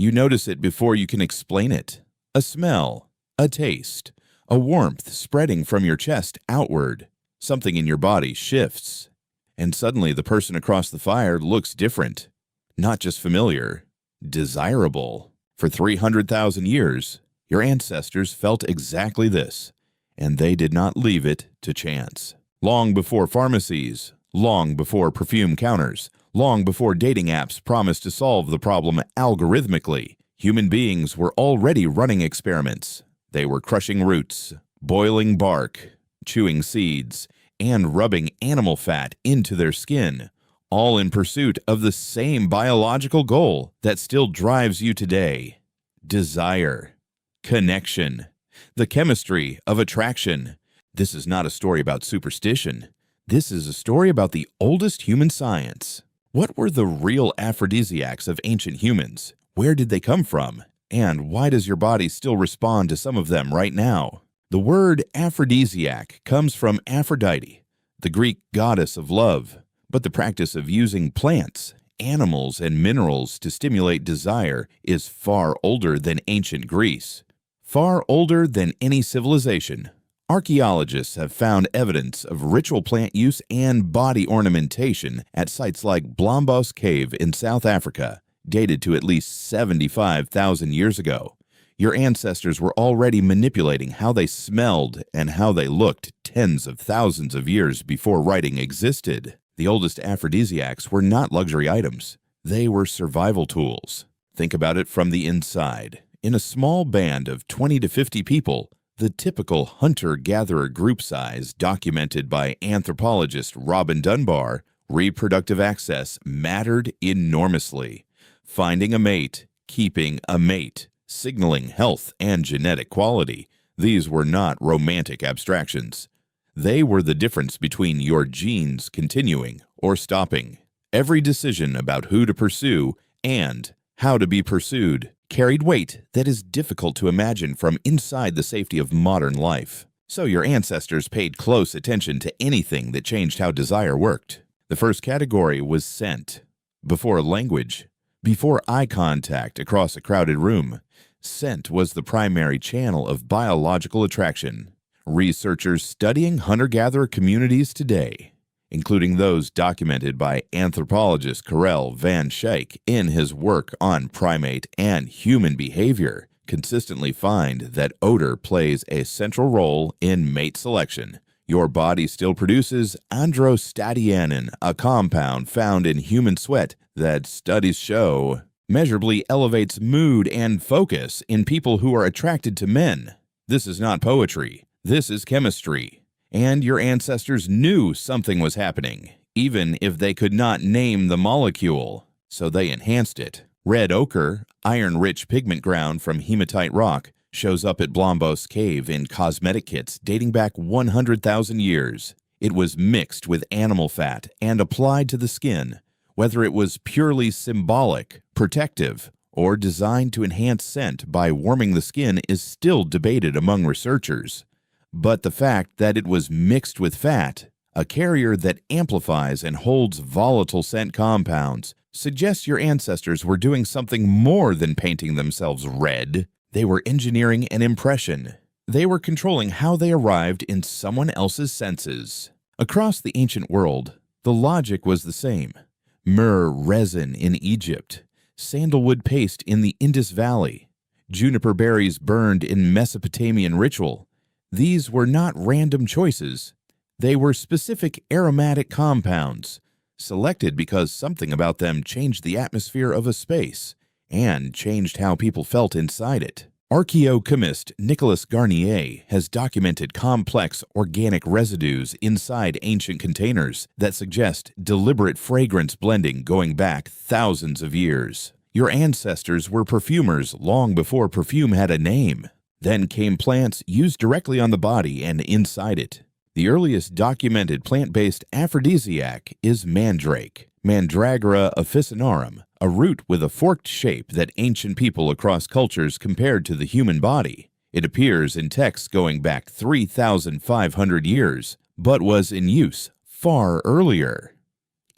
You notice it before you can explain it. A smell, a taste, a warmth spreading from your chest outward. Something in your body shifts, and suddenly the person across the fire looks different. Not just familiar, desirable. For 300,000 years, your ancestors felt exactly this, and they did not leave it to chance. Long before pharmacies, long before perfume counters, long before dating apps promised to solve the problem algorithmically, human beings were already running experiments. They were crushing roots, boiling bark, chewing seeds, and rubbing animal fat into their skin, all in pursuit of the same biological goal that still drives you today: desire, connection, the chemistry of attraction. This is not a story about superstition. This is a story about the oldest human science. What were the real aphrodisiacs of ancient humans? Where did they come from? And why does your body still respond to some of them right now? The word aphrodisiac comes from Aphrodite, the Greek goddess of love, but the practice of using plants, animals, and minerals to stimulate desire is far older than ancient Greece, far older than any civilization. Archaeologists have found evidence of ritual plant use and body ornamentation at sites like Blombos Cave in South Africa, dated to at least 75,000 years ago. Your ancestors were already manipulating how they smelled and how they looked tens of thousands of years before writing existed. The oldest aphrodisiacs were not luxury items. They were survival tools. Think about it from the inside. In a small band of 20 to 50 people, the typical hunter-gatherer group size documented by anthropologist Robin Dunbar, reproductive access mattered enormously. Finding a mate, keeping a mate, signaling health and genetic quality, these were not romantic abstractions. They were the difference between your genes continuing or stopping. Every decision about who to pursue and how to be pursued carried weight that is difficult to imagine from inside the safety of modern life. So your ancestors paid close attention to anything that changed how desire worked. The first category was scent. Before language, before eye contact across a crowded room, scent was the primary channel of biological attraction. Researchers studying hunter-gatherer communities today, including those documented by anthropologist Karel van Schaik in his work on primate and human behavior, consistently find that odor plays a central role in mate selection. Your body still produces androstatinain, a compound found in human sweat that studies show measurably elevates mood and focus in people who are attracted to men. This is not poetry. This is chemistry. And your ancestors knew something was happening, even if they could not name the molecule, so they enhanced it. Red ochre, iron-rich pigment ground from hematite rock, shows up at Blombos Cave in cosmetic kits dating back 100,000 years. It was mixed with animal fat and applied to the skin. Whether it was purely symbolic, protective, or designed to enhance scent by warming the skin is still debated among researchers. But the fact that it was mixed with fat, a carrier that amplifies and holds volatile scent compounds, suggests your ancestors were doing something more than painting themselves red. They were engineering an impression. They were controlling how they arrived in someone else's senses. Across the ancient world, the logic was the same. Myrrh resin in Egypt, sandalwood paste in the Indus Valley, juniper berries burned in Mesopotamian ritual. These were not random choices. They were specific aromatic compounds, selected because something about them changed the atmosphere of a space and changed how people felt inside it. Archaeochemist Nicolas Garnier has documented complex organic residues inside ancient containers that suggest deliberate fragrance blending going back thousands of years. Your ancestors were perfumers long before perfume had a name. Then came plants used directly on the body and inside it. The earliest documented plant-based aphrodisiac is mandrake, Mandragora officinarum, a root with a forked shape that ancient people across cultures compared to the human body. It appears in texts going back 3,500 years, but was in use far earlier.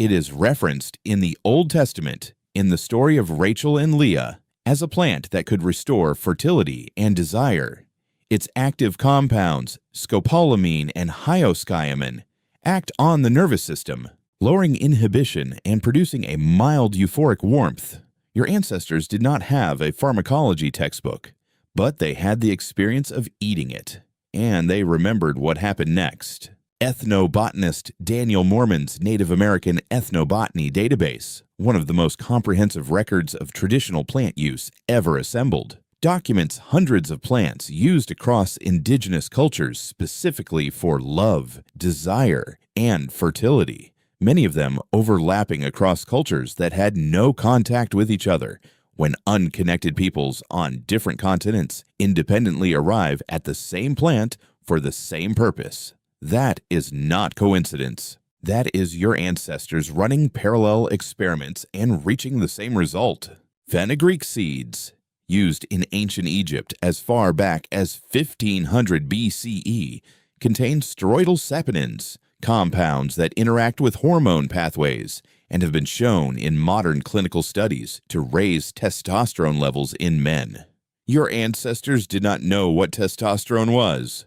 It is referenced in the Old Testament in the story of Rachel and Leah as a plant that could restore fertility and desire. Its active compounds, scopolamine and hyoscyamine, act on the nervous system, lowering inhibition and producing a mild euphoric warmth. Your ancestors did not have a pharmacology textbook, but they had the experience of eating it, and they remembered what happened next. Ethnobotanist Daniel Moorman's Native American Ethnobotany database, one of the most comprehensive records of traditional plant use ever assembled, documents hundreds of plants used across indigenous cultures specifically for love, desire, and fertility, many of them overlapping across cultures that had no contact with each other. When unconnected peoples on different continents independently arrive at the same plant for the same purpose. That is not coincidence. That is your ancestors running parallel experiments and reaching the same result. Fenugreek seeds, used in ancient Egypt as far back as 1500 BCE, contain steroidal saponins, compounds that interact with hormone pathways and have been shown in modern clinical studies to raise testosterone levels in men. Your ancestors did not know what testosterone was,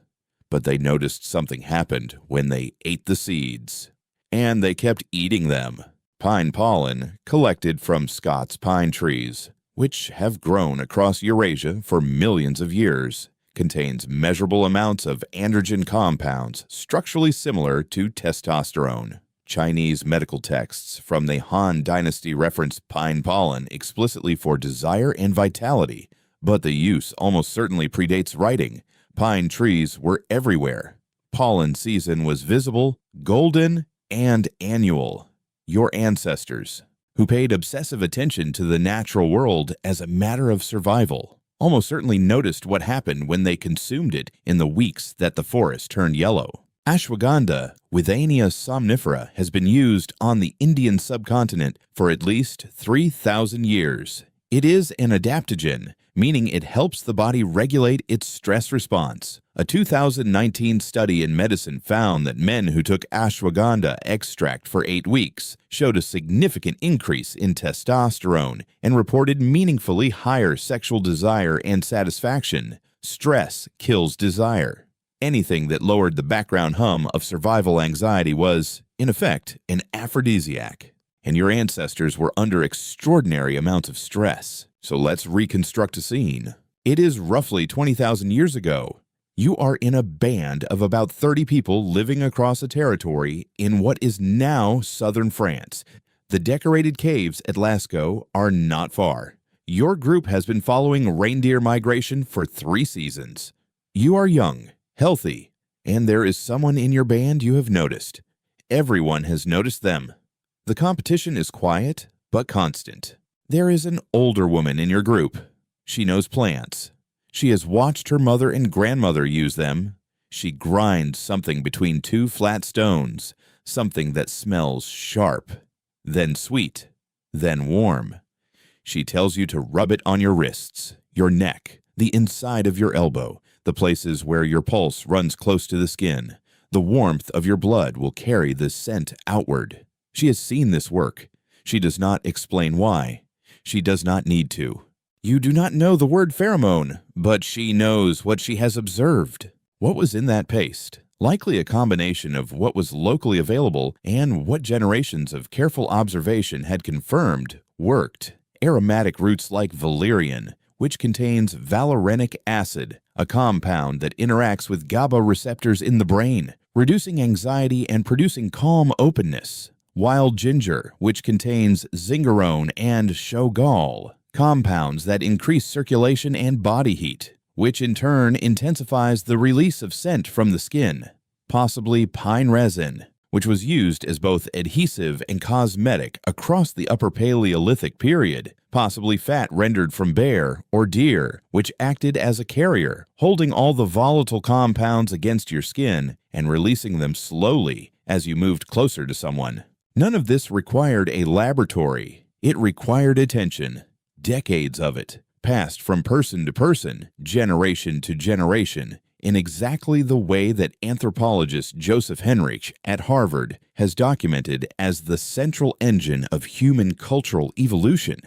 but they noticed something happened when they ate the seeds. And they kept eating them. Pine pollen, collected from Scots pine trees, which have grown across Eurasia for millions of years, contains measurable amounts of androgen compounds structurally similar to testosterone. Chinese medical texts from the Han Dynasty reference pine pollen explicitly for desire and vitality, but the use almost certainly predates writing. Pine trees were everywhere. Pollen season was visible, golden, and annual. Your ancestors, who paid obsessive attention to the natural world as a matter of survival, almost certainly noticed what happened when they consumed it in the weeks that the forest turned yellow. Ashwagandha, Withania somnifera, has been used on the Indian subcontinent for at least 3,000 years. It is an adaptogen, meaning it helps the body regulate its stress response. A 2019 study in medicine found that men who took ashwagandha extract for 8 weeks showed a significant increase in testosterone and reported meaningfully higher sexual desire and satisfaction. Stress kills desire. Anything that lowered the background hum of survival anxiety was, in effect, an aphrodisiac. And your ancestors were under extraordinary amounts of stress. So let's reconstruct a scene. It is roughly 20,000 years ago. You are in a band of about 30 people living across a territory in what is now southern France. The decorated caves at Lascaux are not far. Your group has been following reindeer migration for 3 seasons. You are young, healthy, and there is someone in your band you have noticed. Everyone has noticed them. The competition is quiet but constant. There is an older woman in your group. She knows plants. She has watched her mother and grandmother use them. She grinds something between 2 flat stones, something that smells sharp, then sweet, then warm. She tells you to rub it on your wrists, your neck, the inside of your elbow, the places where your pulse runs close to the skin. The warmth of your blood will carry the scent outward. She has seen this work. She does not explain why. She does not need to. You do not know the word pheromone, but she knows what she has observed. What was in that paste? Likely a combination of what was locally available and what generations of careful observation had confirmed worked. Aromatic roots like valerian, which contains valerianic acid, a compound that interacts with GABA receptors in the brain, reducing anxiety and producing calm openness. Wild ginger, which contains zingerone and shogal, compounds that increase circulation and body heat, which in turn intensifies the release of scent from the skin. Possibly pine resin, which was used as both adhesive and cosmetic across the Upper Paleolithic period. Possibly fat rendered from bear or deer, which acted as a carrier, holding all the volatile compounds against your skin and releasing them slowly as you moved closer to someone. None of this required a laboratory. It required attention. Decades of it, passed from person to person, generation to generation, in exactly the way that anthropologist Joseph Henrich at Harvard has documented as the central engine of human cultural evolution.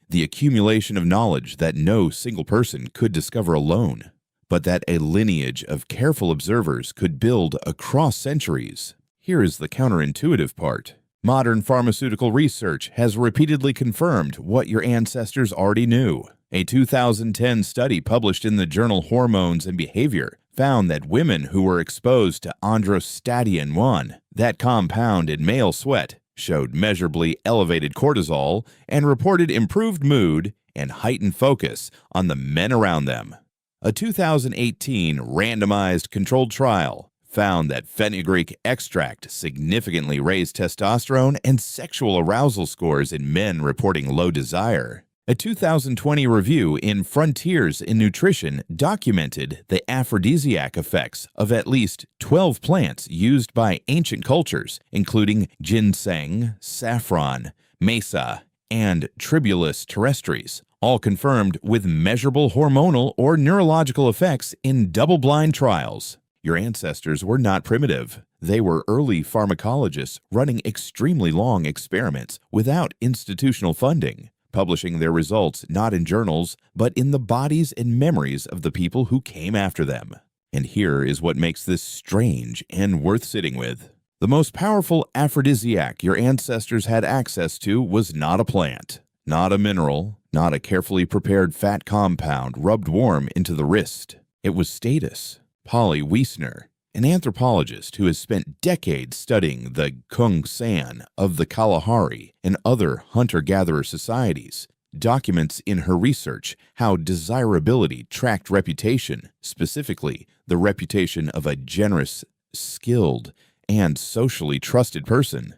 the accumulation of knowledge that no single person could discover alone, but that a lineage of careful observers could build across centuries. Here is the counterintuitive part. Modern pharmaceutical research has repeatedly confirmed what your ancestors already knew. A 2010 study published in the journal Hormones and Behavior found that women who were exposed to androstenedione 1, that compound in male sweat, showed measurably elevated cortisol and reported improved mood and heightened focus on the men around them. A 2018 randomized controlled trial found that fenugreek extract significantly raised testosterone and sexual arousal scores in men reporting low desire. A 2020 review in Frontiers in Nutrition documented the aphrodisiac effects of at least 12 plants used by ancient cultures, including ginseng, saffron, mesa, and Tribulus terrestris, all confirmed with measurable hormonal or neurological effects in double-blind trials. Your ancestors were not primitive. They were early pharmacologists running extremely long experiments without institutional funding, publishing their results not in journals, but in the bodies and memories of the people who came after them. And here is what makes this strange and worth sitting with. The most powerful aphrodisiac your ancestors had access to was not a plant, not a mineral, not a carefully prepared fat compound rubbed warm into the wrist. It was status. Polly Wiesner, an anthropologist who has spent decades studying the Kung San of the Kalahari and other hunter-gatherer societies, documents in her research how desirability tracked reputation, specifically the reputation of a generous, skilled, and socially trusted person,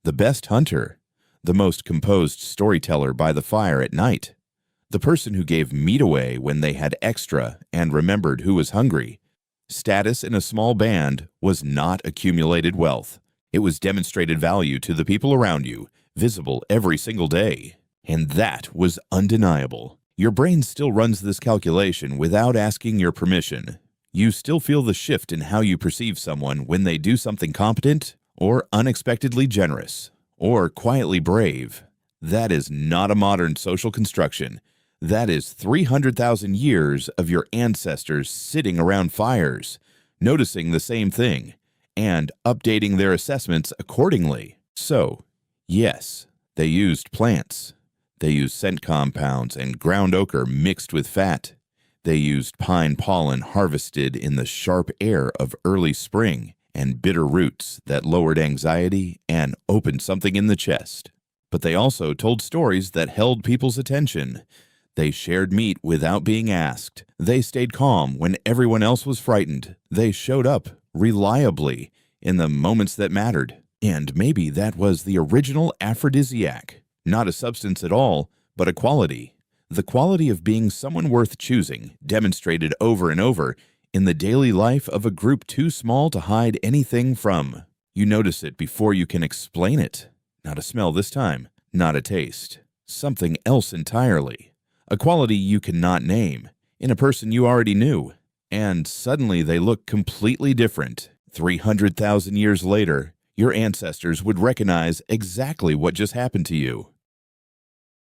the best hunter, the most composed storyteller by the fire at night, the person who gave meat away when they had extra and remembered who was hungry. Status in a small band was not accumulated wealth. It was demonstrated value to the people around you, visible every single day. And that was undeniable. Your brain still runs this calculation without asking your permission. You still feel the shift in how you perceive someone when they do something competent, or unexpectedly generous, or quietly brave. That is not a modern social construction. That is 300,000 years of your ancestors sitting around fires, noticing the same thing, and updating their assessments accordingly. So, yes, they used plants. They used scent compounds and ground ochre mixed with fat. They used pine pollen harvested in the sharp air of early spring and bitter roots that lowered anxiety and opened something in the chest. But they also told stories that held people's attention. They shared meat without being asked. They stayed calm when everyone else was frightened. They showed up reliably in the moments that mattered. And maybe that was the original aphrodisiac. Not a substance at all, but a quality. The quality of being someone worth choosing, demonstrated over and over in the daily life of a group too small to hide anything from. You notice it before you can explain it. Not a smell this time, not a taste. Something else entirely. A quality you cannot name, in a person you already knew, and suddenly they look completely different. 300,000 years later, your ancestors would recognize exactly what just happened to you.